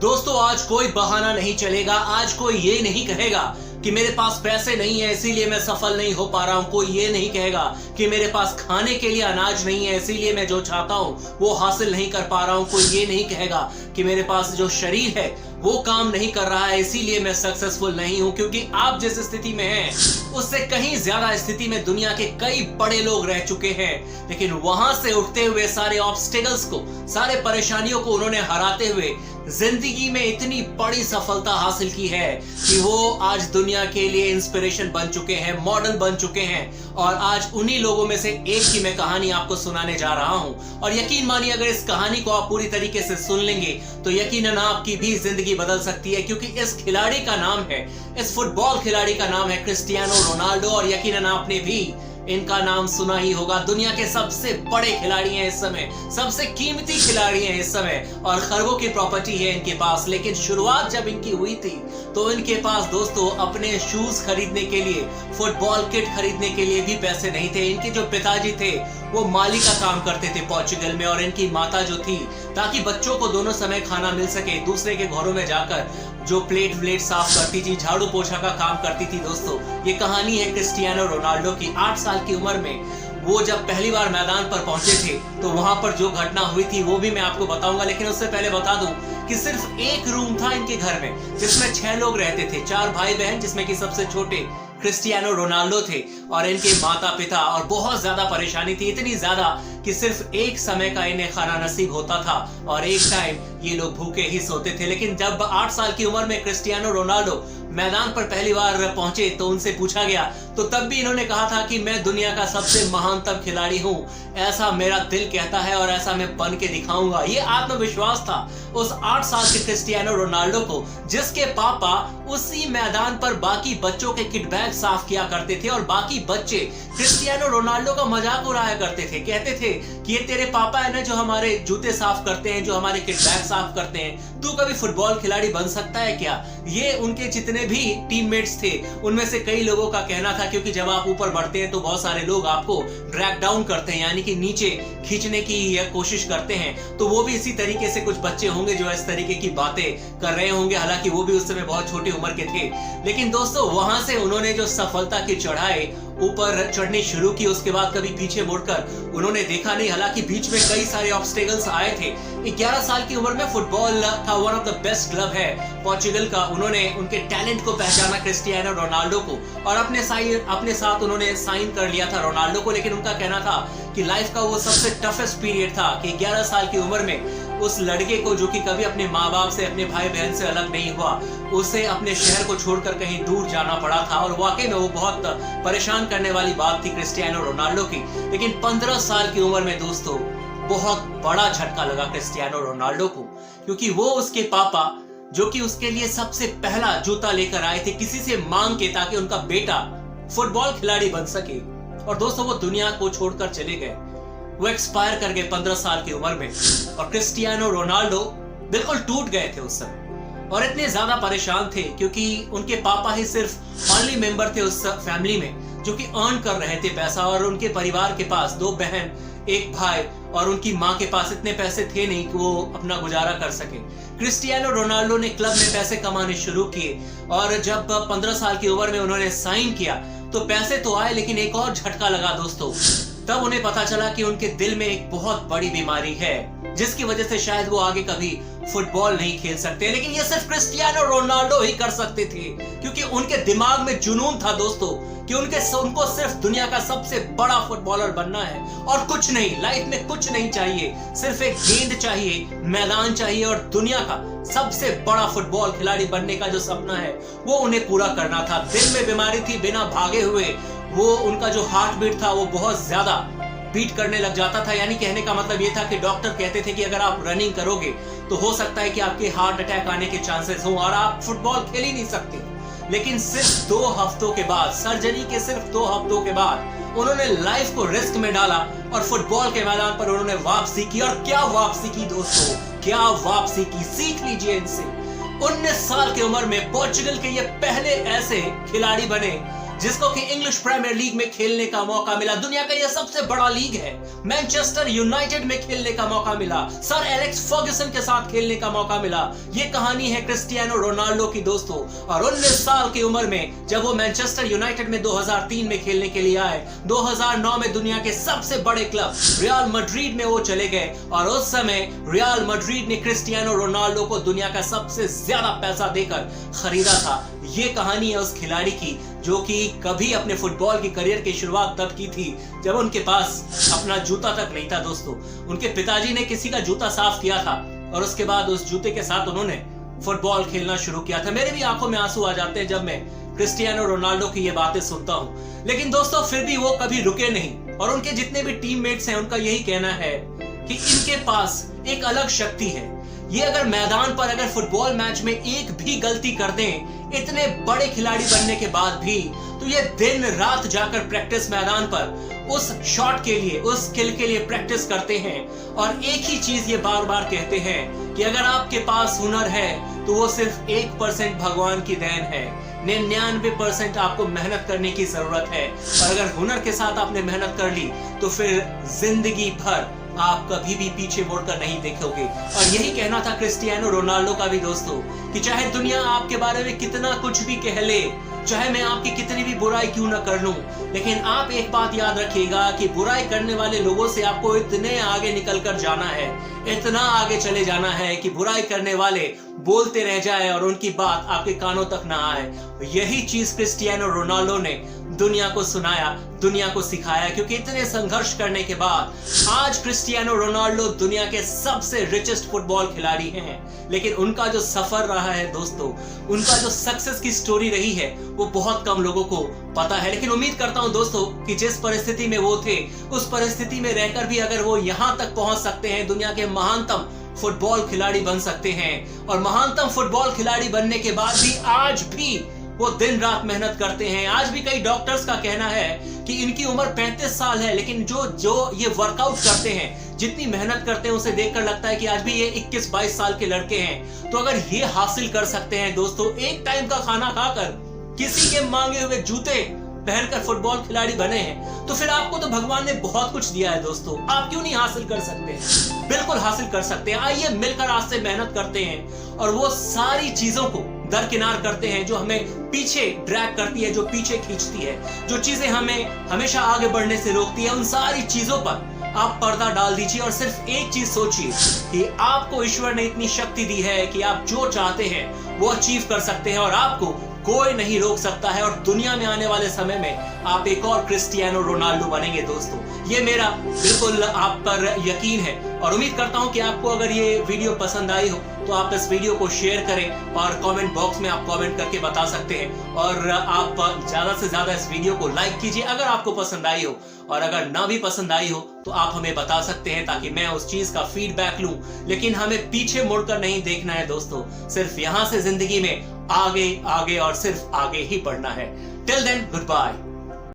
दोस्तों आज कोई बहाना नहीं चलेगा। आज कोई ये नहीं कहेगा कि मेरे पास पैसे नहीं है इसीलिए मैं सफल नहीं हो पा रहा हूं। कोई ये नहीं कहेगा कि मेरे पास खाने के लिए अनाज नहीं है इसीलिए मैं जो चाहता हूं वो हासिल नहीं कर पा रहा हूं। कोई ये नहीं कहेगा कि मेरे पास जो शरीर है वो काम नहीं कर रहा है इसीलिए मैं सक्सेसफुल नहीं हूं। क्योंकि आप जिस स्थिति में हैं उससे कहीं ज्यादा स्थिति में दुनिया के कई बड़े लोग रह चुके हैं, लेकिन वहां से उठते हुए सारे ऑब्स्टिकल्स को, सारे परेशानियों को उन्होंने हराते हुए जिंदगी में इतनी बड़ी सफलता हासिल की है कि वो आज दुनिया के लिए इंस्पिरेशन बन चुके हैं, मॉडल बन चुके हैं। और आज उन्हीं लोगों में से एक की मैं कहानी आपको सुनाने जा रहा हूं। और यकीन मानिए अगर इस कहानी को आप पूरी तरीके से सुन लेंगे तो यकीनन आपकी भी जिंदगी बदल सकती है। क्योंकि इस खिलाड़ी का नाम है, इस फुटबॉल खिलाड़ी का नाम है क्रिस्टियानो रोनाल्डो। और यकीनन आपने भी इनका नाम सुना ही होगा। दुनिया के सबसे बड़े खिलाड़ी हैं इस समय, सबसे कीमती खिलाड़ी हैं इस समय और खरबों की प्रॉपर्टी है इनके पास। लेकिन शुरुआत जब इनकी हुई थी तो इनके पास दोस्तों अपने शूज खरीदने के लिए, फुटबॉल किट खरीदने के लिए भी पैसे नहीं थे। इनके जो पिताजी थे वो माली का काम करते थे पोर्चुगल में, और इनकी माता जो थी, ताकि बच्चों को दोनों समय खाना मिल सके, दूसरे के घरों में जाकर जो प्लेट साफ करती थी, झाड़ू पोछा का काम करती थी। दोस्तों ये कहानी है क्रिस्टियानो रोनाल्डो की। 8 साल की उम्र में वो जब पहली बार मैदान पर पहुंचे थे तो वहां पर जो घटना हुई थी वो भी मैं आपको बताऊंगा। लेकिन उससे पहले बता दूं कि सिर्फ एक रूम था इनके घर में जिसमें 6 लोग रहते थे, 4 भाई बहन, जिसमें कि सबसे छोटे क्रिस्टियानो रोनाल्डो थे और इनके माता पिता। और बहुत ज्यादा परेशानी थी, इतनी ज्यादा कि सिर्फ एक समय का इन्हें खाना नसीब होता था और एक टाइम ये लोग भूखे ही सोते थे। लेकिन जब 8 साल की उम्र में क्रिस्टियानो रोनाल्डो मैदान पर पहली बार पहुंचे तो उनसे पूछा गया तो तब भी इन्होंने कहा था कि मैं दुनिया का सबसे महानतम खिलाड़ी हूं, ऐसा मेरा दिल कहता है और ऐसा मैं बन के दिखाऊंगा। ये आत्मविश्वास था उस 8 साल के क्रिस्टियानो रोनाल्डो को, जिसके पापा उसी मैदान पर बाकी बच्चों के किट बैग साफ किया करते थे और बाकी बच्चे क्रिस्टियानो रोनाल्डो का मजाक उड़ाया करते थे। कहते थे कि ये तेरे पापा है ना जो हमारे जूते साफ करते हैं, जो हमारे किट बैग साफ करते हैं, तू कभी फुटबॉल खिलाड़ी बन सकता है क्या? ये उनके जितने भी टीममेट्स थे उनमें से कई लोगों का कहना था, क्योंकि जब आप ऊपर बढ़ते हैं तो बहुत सारे लोग आपको ड्रैग डाउन करते हैं, यानी कि नीचे खींचने की कोशिश करते हैं। तो वो भी इसी तरीके से कुछ बच्चे होंगे जो इस तरीके की बातें कर रहे होंगे, हालांकि वो भी उस समय बहुत छोटी उम्र के थे। लेकिन दोस्तों वहां से उन्होंने जो सफलता की चढ़ाई ऊपर चढ़नी शुरू की, उसके बाद कभी पीछे मुड़कर उन्होंने देखा नहीं। हालांकि बीच में कई सारे ऑब्स्टेकल्स आए थे। 11 साल की उम्र में फुटबॉल का one of the best club है पोर्चुगल का, उन्होंने उनके टैलेंट को पहचाना क्रिस्टियानो रोनाल्डो को और अपने साथ उन्होंने साइन कर लिया था रोनाल्डो को। लेकिन उनका कहना था कि लाइफ का वो सबसे टफेस्ट पीरियड था कि 11 साल की उम्र में उस लड़के को, जो कि कभी अपने माँ बाप से, अपने भाई बहन से अलग नहीं हुआ, उसे अपने शहर को छोड़कर कहीं दूर जाना पड़ा था। और वाकई में वो बहुत परेशान करने वाली बात थी क्रिस्टियानो रोनाल्डो की। लेकिन 15 साल की उम्र में दोस्तों बहुत बड़ा झटका लगा क्रिस्टियानो रोनाल्डो को, क्योंकि वो उसके पापा, जो कि उसके लिए सबसे पहला जूता लेकर आए थे किसी से मांग के, ताकि उनका बेटा फुटबॉल खिलाड़ी बन सके। और दोस्तों वो दुनिया को छोड़कर चले गए, वो एक्सपायर कर गए 15 साल की उम्र में। और क्रिस्टियानो रोनाल्डो बिल्कुल टूट गए थे उस समय और इतने ज्यादा परेशान थे क्योंकि उनके पापा ही सिर्फ ओनली मेंबर थे उस फैमिली में जो कि अर्न कर रहे थे पैसा। और उनके परिवार के पास 2 बहन, 1 भाई और उनकी माँ के पास इतने पैसे थे नहीं कि वो अपना गुजारा कर सके। क्रिस्टियानो रोनाल्डो ने क्लब में पैसे कमाने शुरू किए और जब 15 साल की उम्र में उन्होंने साइन किया तो पैसे तो आए, लेकिन एक और झटका लगा दोस्तों। तब उन्हें पता चला कि उनके दिल में एक बहुत बड़ी बीमारी है जिसकी वजह से शायद वो आगे कभी फुटबॉल नहीं खेल सकते। लेकिन ये सिर्फ क्रिस्टियानो रोनाल्डो ही कर सकते थे, क्योंकि उनके दिमाग में जुनून था दोस्तों कि उनको सिर्फ दुनिया का सबसे बड़ा फुटबॉलर बनना है और कुछ नहीं, लाइफ में कुछ नहीं चाहिए, सिर्फ एक गेंद चाहिए, मैदान चाहिए और दुनिया का सबसे बड़ा फुटबॉल खिलाड़ी बनने का जो सपना है वो उन्हें पूरा करना था। दिल में बीमारी थी, बिना भागे हुए वो उनका जो हार्ट बीट था वो बहुत ज्यादा बीट करने लग जाता था। यानी कहने का मतलब ये था कि डॉक्टर कहते थे कि अगर आप रनिंग करोगे तो हो सकता है कि आपके हार्ट अटैक आने के चांसेस हों और आप फुटबॉल खेल ही नहीं सकते। लेकिन सिर्फ 2 हफ्तों के बाद, सर्जरी के सिर्फ 2 हफ्तों के बाद उन्होंने लाइफ को रिस्क में डाला और फुटबॉल के मैदान पर उन्होंने वापसी की। और क्या वापसी की दोस्तों, क्या वापसी की, सीख लीजिए इनसे। 19 साल की उम्र में पोर्चुगल के ये पहले ऐसे खिलाड़ी बने जिसको कि इंग्लिश प्रीमियर लीग में खेलने का मौका मिला। दुनिया का यह सबसे बड़ा लीग है। मैनचेस्टर यूनाइटेड में खेलने का मौका मिला, सर एलेक्स फर्ग्यूसन के साथ खेलने का मौका मिला। यह कहानी है क्रिस्टियानो रोनाल्डो की दोस्तों। और 19 साल की उम्र में जब वो मैनचेस्टर यूनाइटेड में 2003 में खेलने के लिए आए, 2009 में दुनिया के सबसे बड़े क्लब रियल मैड्रिड में वो चले गए और उस समय रियल मैड्रिड ने क्रिस्टियानो रोनाल्डो को दुनिया का सबसे ज्यादा पैसा देकर खरीदा था। ये कहानी है उस खिलाड़ी की जो कि कभी अपने फुटबॉल की करियर की शुरुआत तब की थी जब उनके पास अपना जूता तक नहीं था दोस्तों। उनके पिताजी ने किसी का जूता साफ किया था और उसके बाद उस जूते के साथ उन्होंने फुटबॉल खेलना शुरू किया था। मेरे भी आंखों में आंसू आ जाते हैं जब मैं क्रिस्टियानो रोनाल्डो की ये बातें सुनता हूं। लेकिन दोस्तों फिर भी वो कभी रुके नहीं और उनके जितने भी टीममेट्स हैं उनका यही कहना है कि इनके पास एक अलग शक्ति है। ये अगर मैदान पर अगर फुटबॉल मैच में एक भी गलती कर दें, इतने बड़े खिलाड़ी बनने के बाद भी, तो ये दिन रात जाकर प्रैक्टिस मैदान पर उस शॉट के लिए, उस स्किल के लिए प्रैक्टिस करते हैं और एक ही चीज ये बार बार कहते हैं कि अगर आपके पास हुनर है तो वो सिर्फ 1% भगवान की देन है, 99% आपको मेहनत करने की जरूरत है। और अगर हुनर के साथ आपने मेहनत कर ली तो फिर जिंदगी भर आप कभी भी पीछे मुड़कर नहीं देखोगे। और यही कहना था क्रिस्टियानो रोनाल्डो का भी दोस्तों कि चाहे दुनिया आपके बारे में कितना कुछ भी कह ले, चाहे मैं आपकी कितनी भी बुराई क्यों न कर लूं, लेकिन आप एक बात याद रखिएगा कि बुराई करने वाले लोगों से आपको इतने आगे निकल कर जाना है, इतना आगे चले जाना है कि बुराई करने वाले बोलते रह जाए और उनकी बात आपके कानों तक ना आए। यही चीज क्रिस्टियानो रोनाल्डो ने दुनिया को सुनाया, दुनिया को सिखाया, क्योंकि इतने संघर्ष करने के बाद आज क्रिस्टियानो रोनाल्डो दुनिया के सबसे रिचेस्ट फुटबॉल खिलाड़ी हैं। लेकिन उनका जो सफर रहा है दोस्तों, उनका जो सक्सेस की स्टोरी रही है, वो बहुत कम लोगों को पता है। लेकिन उम्मीद करता हूं दोस्तों कि जिस परिस्थिति में वो थे, उस परिस्थिति में रहकर भी अगर वो यहां तक पहुंच सकते हैं, दुनिया के महानतम फुटबॉल खिलाड़ी बन सकते हैं। और महानतम फुटबॉल खिलाड़ी बनने के बाद भी आज भी वो दिन रात मेहनत करते हैं। आज भी कई डॉक्टर्स का कहना है कि इनकी उम्र 35 साल है, लेकिन जो ये वर्कआउट करते हैं, जितनी मेहनत करते हैं, उसे देखकर लगता है कि आज भी ये 21-22 साल के लड़के हैं। तो अगर ये हासिल कर सकते हैं दोस्तों, एक टाइम का खाना खाकर, किसी के मांगे हुए जूते पहनकर फुटबॉल खिलाड़ी बने हैं, तो फिर आपको तो भगवान ने बहुत कुछ दिया है दोस्तों। आप क्यों नहीं हासिल कर सकते? बिल्कुल हासिल कर सकते हैं। आइए मिलकर आज से मेहनत करते हैं और वो सारी चीजों को दरकिनार करते हैं जो हमें पीछे ड्रैग करती है, जो पीछे खींचती है, जो चीजें हमें हमेशा आगे बढ़ने से रोकती है। उन सारी चीजों पर आप पर्दा डाल दीजिए और सिर्फ एक चीज सोचिए कि आपको ईश्वर ने इतनी शक्ति दी है कि आप जो चाहते हैं वो अचीव कर सकते हैं और आपको कोई नहीं रोक सकता है। और दुनिया में आने वाले समय में आप एक और क्रिस्टियानो रोनाल्डो बनेंगे दोस्तों। ये मेरा बिल्कुल आप पर यकीन है और उम्मीद करता हूं कि आपको अगर ये वीडियो पसंद आई हो तो आप इस वीडियो को शेयर करें और कमेंट बॉक्स में आप कमेंट करके बता सकते हैं। और आप ज्यादा से ज्यादा इस वीडियो को लाइक कीजिए अगर आपको पसंद आई हो, और अगर ना भी पसंद आई हो तो आप हमें बता सकते हैं ताकि मैं उस चीज का फीडबैक लूं। लेकिन हमें पीछे मुड़कर नहीं देखना है दोस्तों, सिर्फ यहां से जिंदगी में आगे आगे और सिर्फ आगे ही बढ़ना है। Till then, good bye.